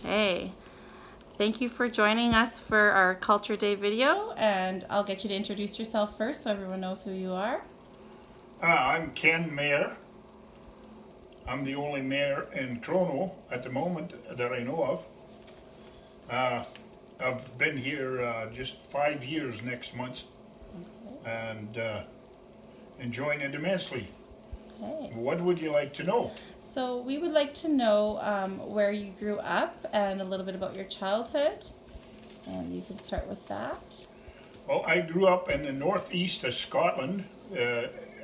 Okay. Thank you for joining us for our Culture Day video, and I'll get you to introduce yourself first so everyone knows who you are. I'm Ken Mair. I'm the only mayor in Kronau at the moment that I know of. Uh, I've been here just 5 years next month Okay. and enjoying it immensely. Okay. What would you like to know? So we would like to know where you grew up and a little bit about your childhood, and you can start with that. Well, I grew up in the northeast of Scotland,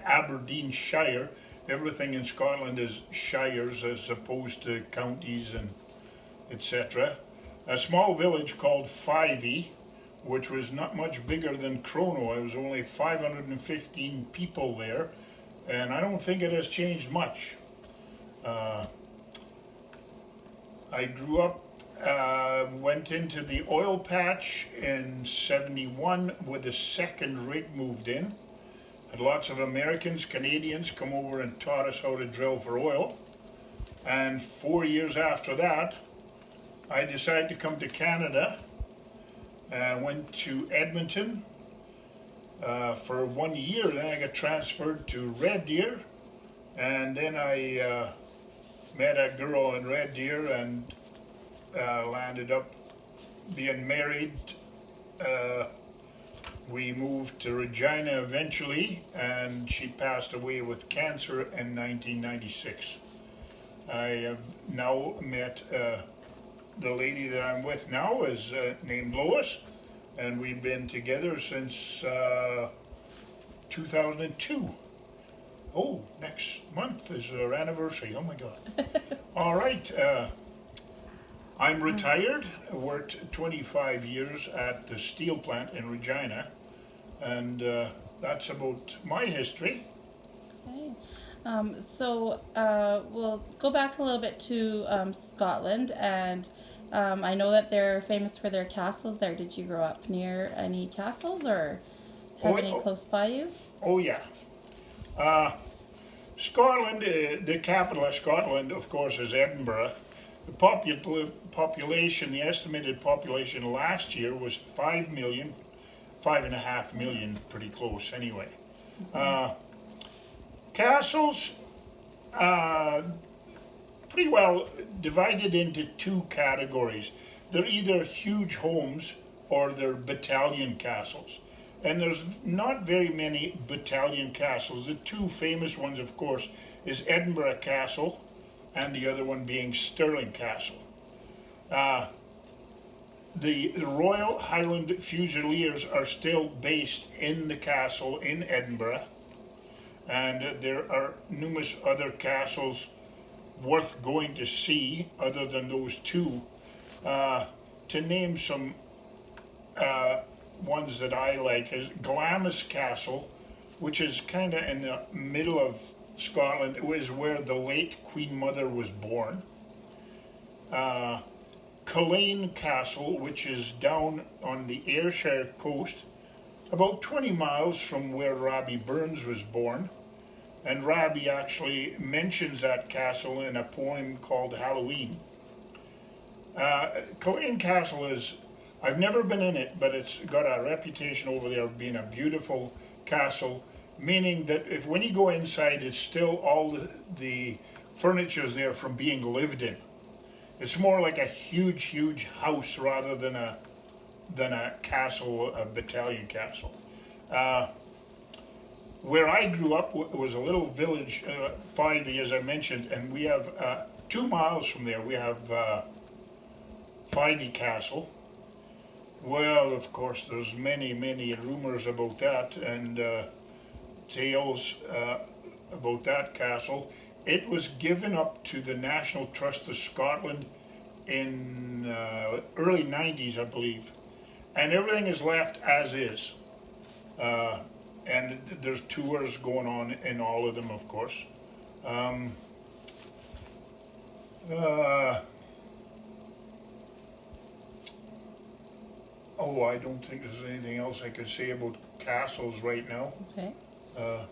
Aberdeenshire. Everything in Scotland is shires as opposed to counties and etc. A small village called Fyvie, which was not much bigger than Kronau. There was only 515 people there, and I don't think it has changed much. Uh, I grew up, went into the oil patch in 71 when the second rig moved in. Had lots of Americans, Canadians come over and taught us how to drill for oil. And 4 years after that, I decided to come to Canada. I went to Edmonton for 1 year. Then I got transferred to Red Deer, and then I met a girl in Red Deer and landed up being married. Uh, we moved to Regina eventually, and she passed away with cancer in 1996. I have now met the lady that I'm with now is named Lois, and we've been together since 2002. Oh, next month is our anniversary. Oh my God. All right. I'm retired. I worked 25 years at the steel plant in Regina, and that's about my history. Okay. We'll go back a little bit to Scotland, and I know that they're famous for their castles there. Did you grow up near any castles or have Oh, any oh, close by you? oh yeah. Uh, Scotland, the capital of Scotland, of course, is Edinburgh. The population, the estimated population last year was 5 million, 5.5 million, pretty close anyway. Uh, Castles, uh, pretty well divided into two categories. They're either huge homes or they're battalion castles. And there's not very many battalion castles. The two famous ones, of course, is Edinburgh Castle and the other one being Stirling Castle. Uh, the Royal Highland Fusiliers are still based in the castle in Edinburgh, and there are numerous other castles worth going to see other than those two. Uh, to name some ones that I like is Glamis Castle, which is kind of in the middle of Scotland. It was where the late Queen Mother was born. Uh, Culzean Castle, which is down on the Ayrshire coast, about 20 miles from where Robbie Burns was born. And Robbie actually mentions that castle in a poem called Halloween. Culzean Castle is, I've never been in it, but it's got a reputation over there of being a beautiful castle, meaning that if when you go inside, it's still all the furniture's there from being lived in. It's more like a huge, huge house rather than a castle, a battalion castle. Uh, where I grew up was a little village, Fyvie, as I mentioned, and we have 2 miles from there. We have Fyvie Castle. Well, of course, there's many, many rumors about that and tales about that castle. It was given up to the National Trust of Scotland in early 90s, I believe, and everything is left as is. Uh, and there's tours going on in all of them, of course. Um, uh, oh, I don't think there's anything else I could say about castles right now. Okay. Uh,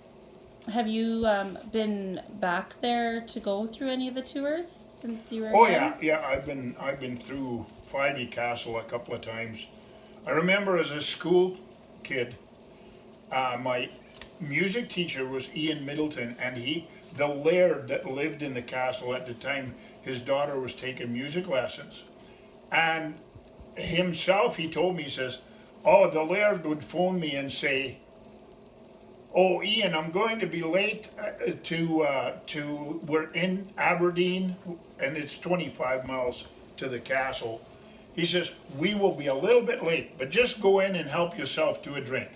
Have you been back there to go through any of the tours since you were Oh young? yeah. I've been through Fyvie Castle a couple of times. I remember as a school kid, my music teacher was Ian Middleton, and the laird that lived in the castle at the time, his daughter was taking music lessons, and himself, he told me, he says, "Oh, the laird would phone me and say, 'Oh, Ian, I'm going to be late to we're in Aberdeen, and it's 25 miles to the castle.' He says, 'We will be a little bit late, but just go in and help yourself to a drink.'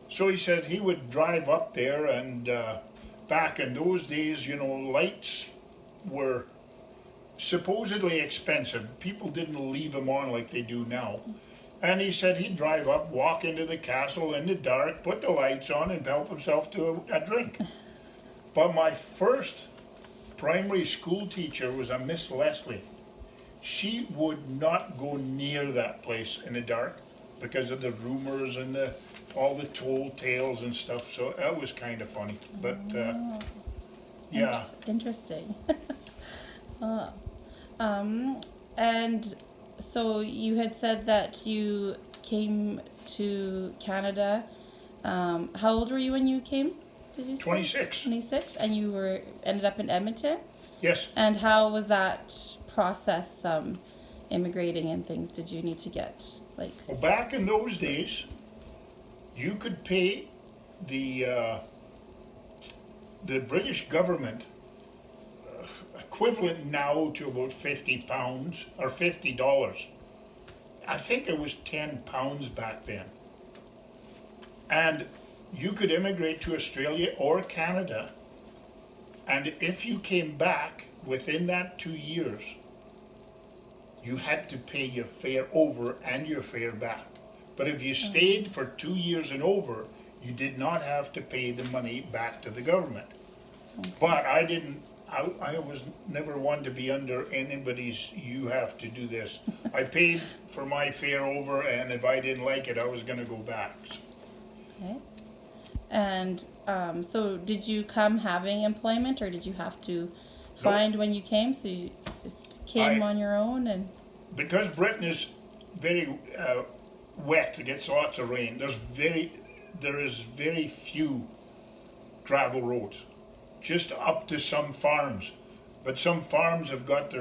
So he said he would drive up there, and back in those days, you know, lights were supposedly expensive. People didn't leave them on like they do now. And he said he'd drive up, walk into the castle in the dark, put the lights on, and help himself to a drink. But my first primary school teacher was a Miss Leslie. She would not go near that place in the dark because of the rumors and all the tall tales and stuff. So that was kind of funny. But yeah. Interesting. uh, and so you had said that you came to Canada. How old were you when you came? Did you say? 26. 26, and you ended up in Edmonton. Yes. And how was that process? Immigrating and things. Did you need to get like? Well, back in those days, you could pay the British government equivalent now to about £50 or $50. I think it was £10 back then. And you could immigrate to Australia or Canada, and if you came back within that 2 years, you had to pay your fare over and your fare back. But if you stayed for 2 years and over, you did not have to pay the money back to the government. But I was never one to be under anybody's, you have to do this. I paid for my fare over, and if I didn't like it, I was going to go back. Okay. And so did you come having employment, or did you have to find when you came? So you just came on your own? And because Britain is very wet, it gets lots of rain, there is very few gravel roads, just up to some farms. But some farms have got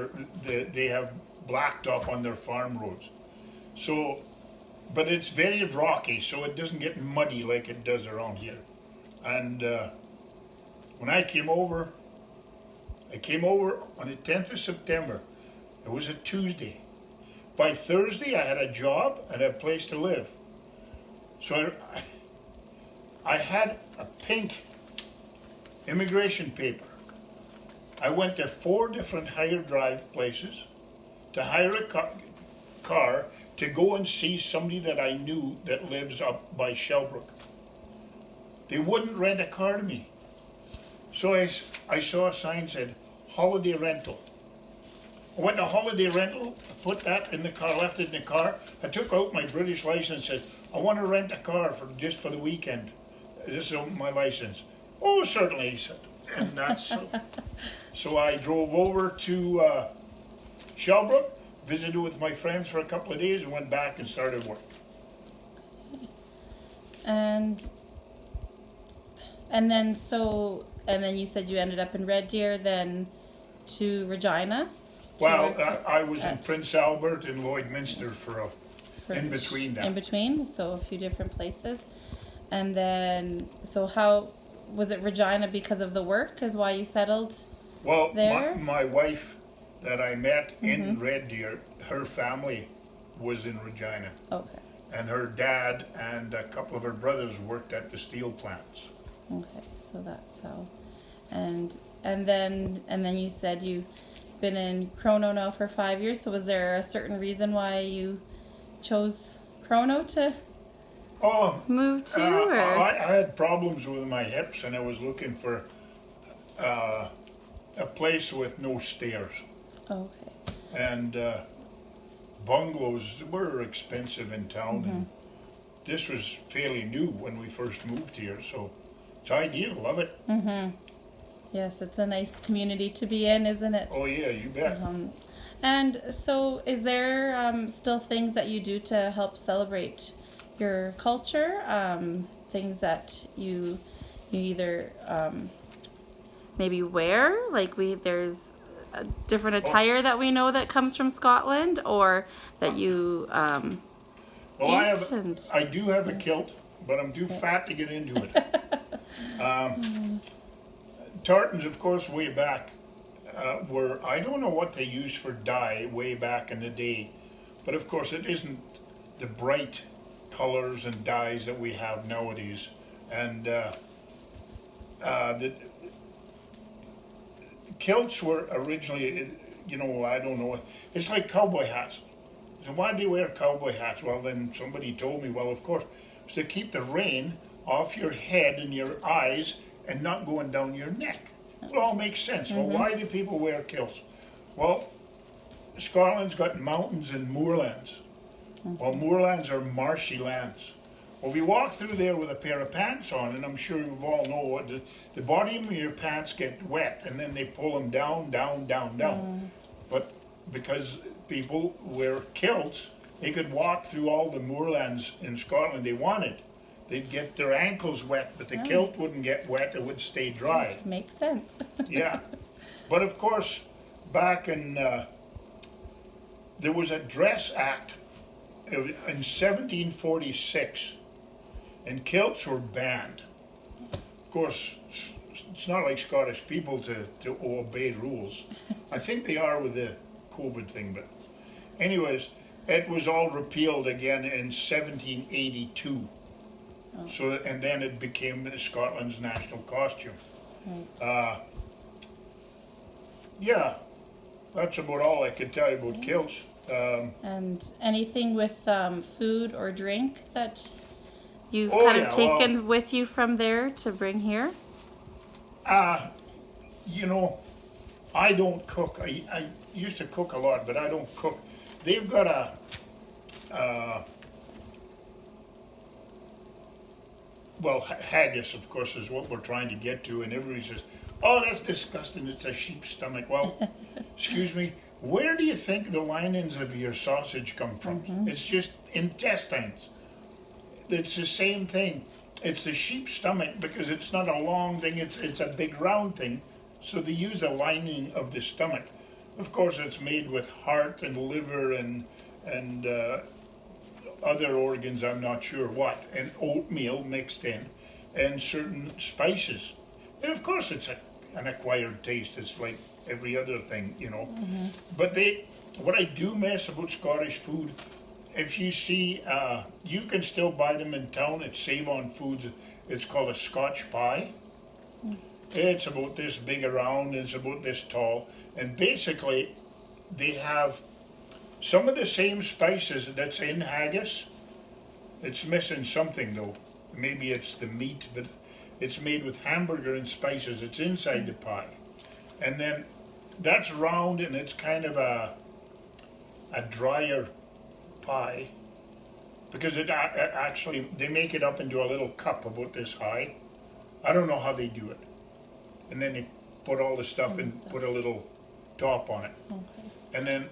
they have blacktop on their farm roads. So, but it's very rocky, so it doesn't get muddy like it does around here. And when I came over on the 10th of September. It was a Tuesday. By Thursday, I had a job and a place to live. So I had a pink immigration paper. I went to 4 different hire drive places to hire a car to go and see somebody that I knew that lives up by Shellbrook. They wouldn't rent a car to me. So I saw a sign said, holiday rental. I went to holiday rental, put that in the car, left it in the car. I took out my British license, said, I want to rent a car just for the weekend. This is my license. Oh, certainly, he said. And that's so I drove over to Shellbrook, visited with my friends for a couple of days, and went back and started work. And then you said you ended up in Red Deer, then to Regina. Well, I was in Prince Albert and Lloydminster for in between that. In between, so a few different places. And then, so how was it Regina because of the work is why you settled there? My wife that I met in Red Deer, her family was in Regina. Okay. And her dad and a couple of her brothers worked at the steel plants. Okay, so that's how. And then you said you've been in Kronau now for 5 years. So was there a certain reason why you chose Kronau to move to? I had problems with my hips, and I was looking for a place with no stairs. Okay. And bungalows were expensive in town, and this was fairly new when we first moved here, so it's ideal. Love it. Yes, it's a nice community to be in, isn't it? Oh yeah, you bet. And so, is there still things that you do to help celebrate your culture? Things that you either maybe wear, like there's a different attire that we know that comes from Scotland, or that you Well, eat and. I do have a kilt, but I'm too fat to get into it. Tartans, of course, way back were, I don't know what they used for dye way back in the day, but of course it isn't the bright colors and dyes that we have nowadays. And the kilts were originally, I don't know, it's like cowboy hats. So why do they wear cowboy hats? Well, then somebody told me, well, of course, it's to keep the rain off your head and your eyes and not going down your neck. It all makes sense. Well, why do people wear kilts? Well, Scotland's got mountains and moorlands. Well, moorlands are marshy lands. Well, we walk through there with a pair of pants on, and I'm sure you all know what the bottom of your pants get wet, and then they pull them down, down, down, down. But because people wear kilts, they could walk through all the moorlands in Scotland they wanted. They'd get their ankles wet, but the kilt wouldn't get wet, it would stay dry. Makes sense. Yeah. But of course, back in, there was a Dress Act in 1746, and kilts were banned. Of course, it's not like Scottish people to obey rules. I think they are with the COVID thing, but anyways, it was all repealed again in 1782. So, and then it became Scotland's national costume. Yeah, that's about all I can tell you about kilts. And anything with food or drink that you've Oh, kind of yeah, taken with you from there to bring here? You know, I don't cook. I used to cook a lot, but I don't cook. They've got well, haggis, of course, is what we're trying to get to, and everybody says, oh, that's disgusting, it's a sheep's stomach. Well, excuse me, where do you think the linings of your sausage come from? It's just intestines. It's the same thing. It's the sheep's stomach because it's not a long thing, it's a big round thing, so they use the lining of the stomach. Of course, it's made with heart and liver and other organs, I'm not sure what, and oatmeal mixed in, and certain spices. And of course it's an acquired taste, it's like every other thing, But what I do miss about Scottish food, if you see, you can still buy them in town at Save On Foods, it's called a Scotch pie. It's about this big around, it's about this tall, and basically they have some of the same spices that's in haggis. It's missing something though. Maybe it's the meat, but it's made with hamburger and spices. It's inside the pie. And then that's round and it's kind of a drier pie because it actually, they make it up into a little cup about this high. I don't know how they do it. And then they put all the stuff and put a little top on it. Okay. And then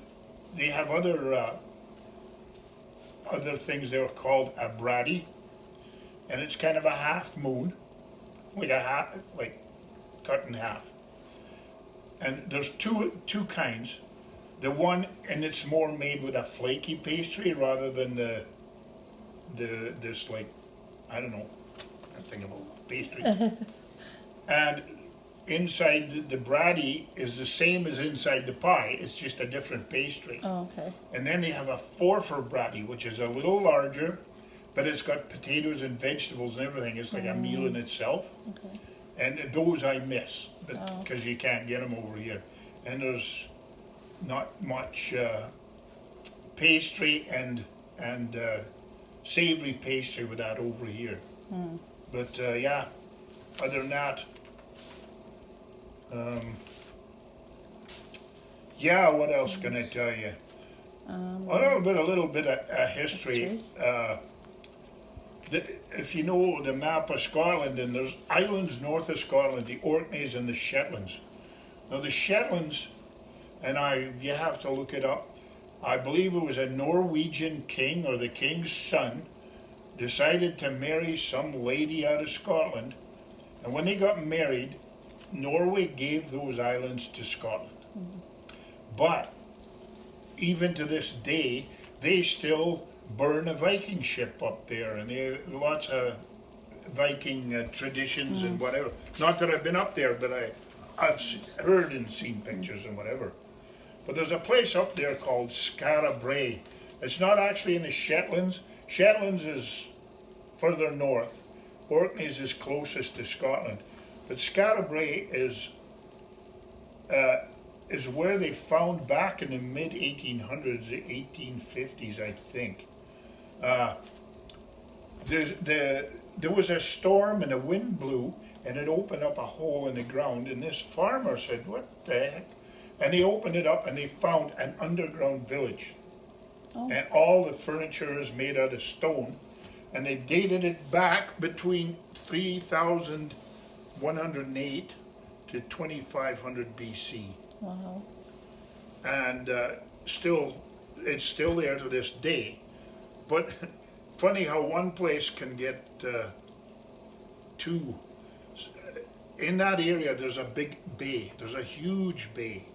they have other things. They're called a braddy, and it's kind of a half moon, like cut in half. And there's two kinds. The one, and it's more made with a flaky pastry rather than this like, I don't know, I think about pastry. And inside the braddy is the same as inside the pie. It's just a different pastry. Oh, okay. And then they have a forfar braddy, which is a little larger, but it's got potatoes and vegetables and everything. It's like a meal in itself. Okay. And those I miss, because you can't get them over here. And there's not much pastry and savory pastry with that over here. But yeah, other than that, yeah, what else can I tell you? A little bit of history. if you know the map of Scotland, and there's islands north of Scotland, the Orkneys and the Shetlands. Now the Shetlands, you have to look it up, I believe it was a Norwegian king or the king's son decided to marry some lady out of Scotland, and when they got married, Norway gave those islands to Scotland. But even to this day, they still burn a Viking ship up there, and they have lots of Viking traditions and whatever. Not that I've been up there, but I've heard and seen pictures and whatever. But there's a place up there called Skara Brae. It's not actually in the Shetlands. Shetlands is further north. Orkneys is closest to Scotland. But Skara Brae is where they found back in the mid 1800s, the 1850s, I think. There was a storm and a wind blew and it opened up a hole in the ground, and this farmer said, "What the heck?" And they opened it up and they found an underground village. Oh. And all the furniture is made out of stone, and they dated it back between 3108 to 2500 BC. Wow. And it's still there to this day. But funny how one place can get two. In that area there's a big bay, there's a huge bay.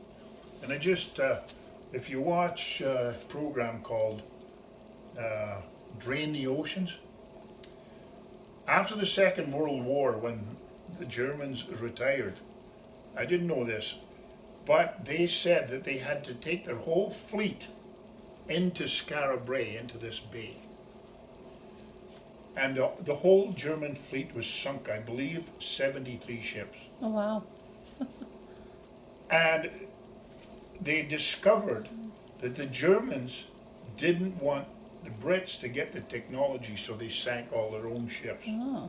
And if you watch a program called Drain the Oceans, after the Second World War, when the Germans retired, I didn't know this, but they said that they had to take their whole fleet into Skara Brae, into this bay. And the whole German fleet was sunk, I believe, 73 ships. Oh, wow. And they discovered that the Germans didn't want the Brits to get the technology, so they sank all their own ships. Oh.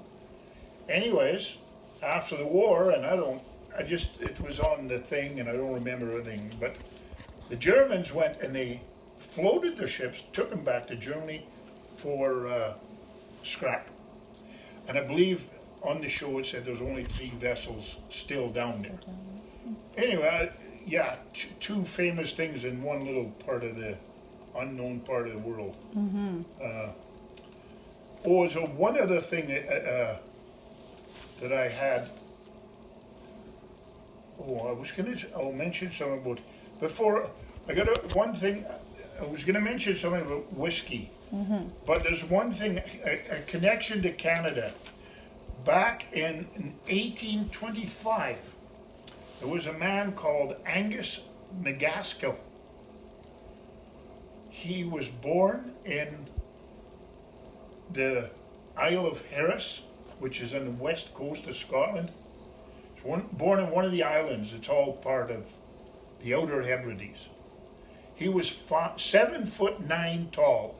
Anyways, after the war, and it was on the thing and I don't remember everything, but the Germans went and they floated their ships, took them back to Germany for scrap. And I believe on the show it said there's only 3 vessels still down there. Anyway, two famous things in one little part of the unknown part of the world. Mm-hmm. So one other thing that I had. I'll mention something about, before, one thing, I was going to mention something about whiskey. Mm-hmm. But there's one thing, a connection to Canada. Back in 1825, there was a man called Angus McGaskill. He was born in the Isle of Harris, which is on the west coast of Scotland. He was born in one of the islands. It's all part of the Outer Hebrides. He was 7'9" tall.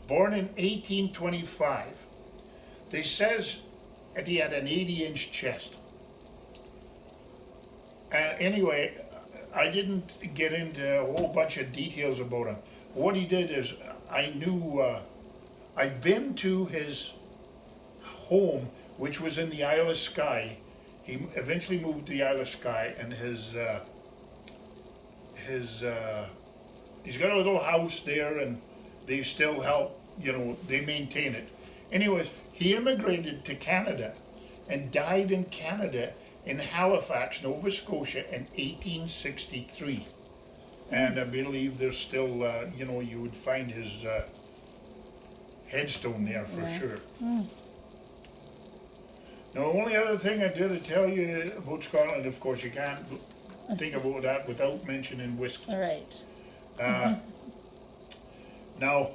Born in 1825. They says that he had an 80-inch chest. Anyway, I didn't get into a whole bunch of details about him. What he did is, I'd been to his home, which was in the Isle of Skye. He eventually moved to the Isle of Skye, and he's got a little house there, and they still help, they maintain it. Anyways, he immigrated to Canada and died in Canada in Halifax, Nova Scotia in 1863. And I believe there's still, you would find his headstone there for sure. Mm. Now, the only other thing I did to tell you about Scotland, of course, you can't think about that without mentioning whiskey. All right. Now,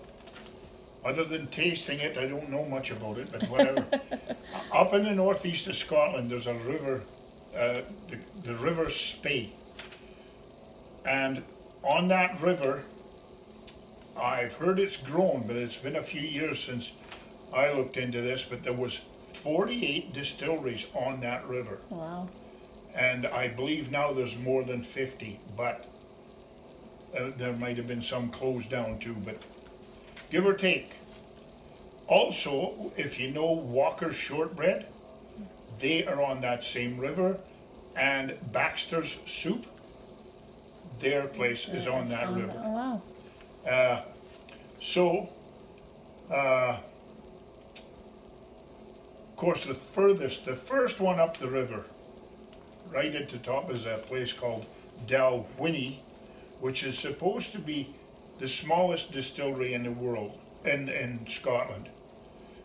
other than tasting it, I don't know much about it, but whatever. Up in the northeast of Scotland, there's a river, the River Spey. And on that river, I've heard it's grown, but it's been a few years since I looked into this, but there was 48 distilleries on that river. Wow. And I believe now there's more than 50, but there might have been some closed down too, but give or take. Also, if you know Walker's Shortbread, they are on that same river, and Baxter's Soup, their place is on that river. Oh, wow. Uh, so, of course, the first one up the river, right at the top, is a place called Dalwhinnie, which is supposed to be the smallest distillery in the world, in Scotland.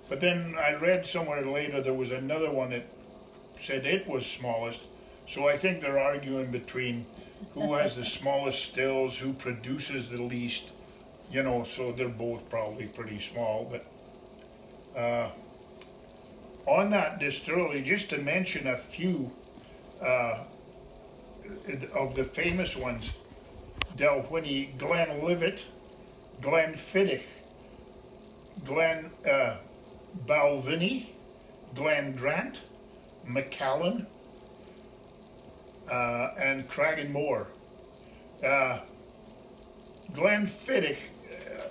But then I read somewhere later there was another one that said it was smallest. So I think they're arguing between who has the smallest stills, who produces the least, so they're both probably pretty small. But on that distillery, just to mention a few of the famous ones, Dalwhinnie, Glenlivet, Glenfiddich, Glen Balvenie, Glendrant, Macallan, and Cragganmore. Glenfiddich,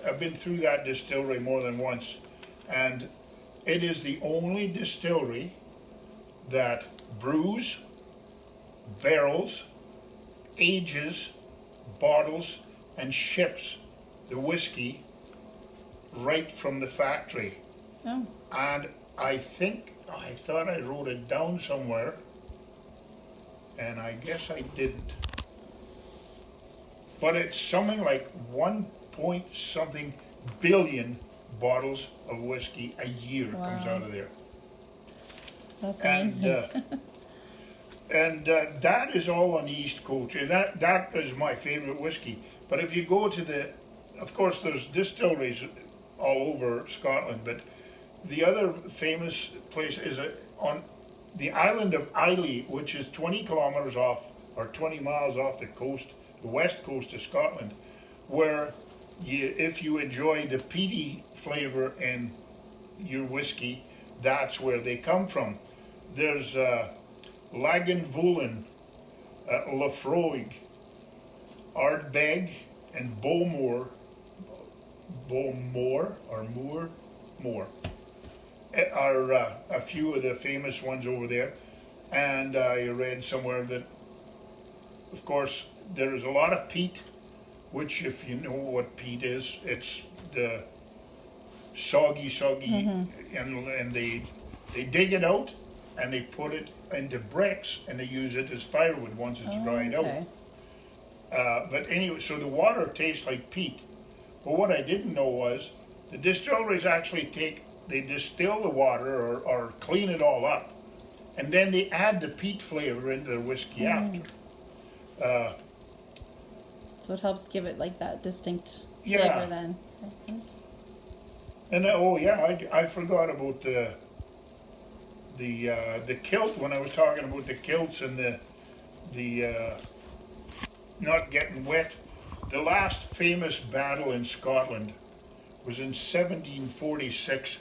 I've been through that distillery more than once, and it is the only distillery that brews, barrels, ages, bottles, and ships the whiskey right from the factory. Oh. And I thought I wrote it down somewhere, and I guess I didn't. But it's something like 1 point something billion bottles of whiskey a year comes out of there. That's And amazing. that is all on the East Coast. And that is my favorite whiskey. But if you go to of course, there's distilleries all over Scotland, but the other famous place is on the island of Islay, which is 20 kilometers off, or 20 miles off the coast, the west coast of Scotland, where if you enjoy the peaty flavor in your whiskey, that's where they come from. There's Lagavulin, Laphroaig, Ardbeg, and Bowmore, Moore, are a few of the famous ones over there. And I read somewhere that, of course, there's a lot of peat, which, if you know what peat is, it's the soggy, and they dig it out and they put it into bricks and they use it as firewood once it's dried okay. out. But anyway, so the water tastes like peat. But what I didn't know was the distilleries actually they distill the water or clean it all up, and then they add the peat flavor into their whiskey after. So it helps give it like that distinct Yeah. flavor then. And I forgot about the kilt when I was talking about the kilts and the not getting wet. The last famous battle in Scotland was in 1746.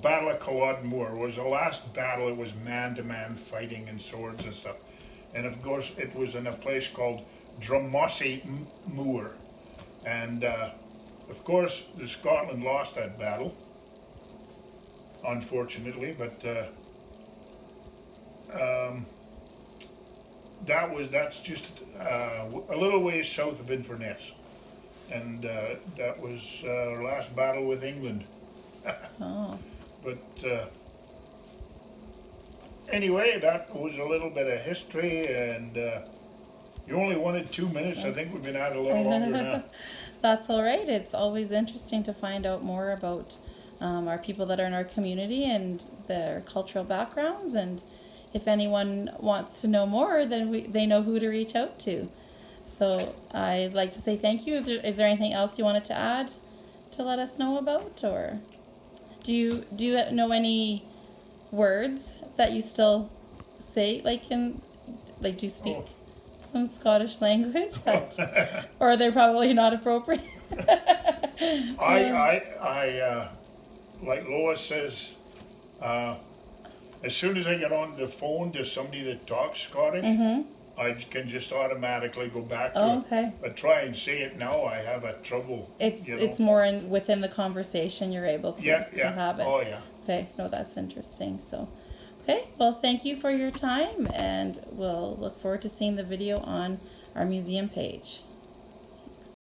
Battle of Culloden was the last battle. It was man-to-man fighting and swords and stuff. And of course, it was in a place called Drumossie Moor. And of course, Scotland lost that battle, unfortunately. But that's just a little ways south of Inverness, and that was our last battle with England. Oh. But anyway, that was a little bit of history, and you only wanted 2 minutes. I think we've been at it a little longer now. That's all right. It's always interesting to find out more about our people that are in our community and their cultural backgrounds, and if anyone wants to know more, then they know who to reach out to. So I'd like to say thank you. Is there anything else you wanted to add to let us know about, or do you know any words that you still say, do you speak some Scottish language that, or they're probably not appropriate? I like Lois says, as soon as I get on the phone to somebody that talks Scottish, I can just automatically go back to Oh, it. okay. But try and say it now, I have a trouble. It's more in within the conversation you're able to Yeah, to have it. Oh, yeah. Okay, no, that's interesting. So, okay, well, thank you for your time, and we'll look forward to seeing the video on our museum page.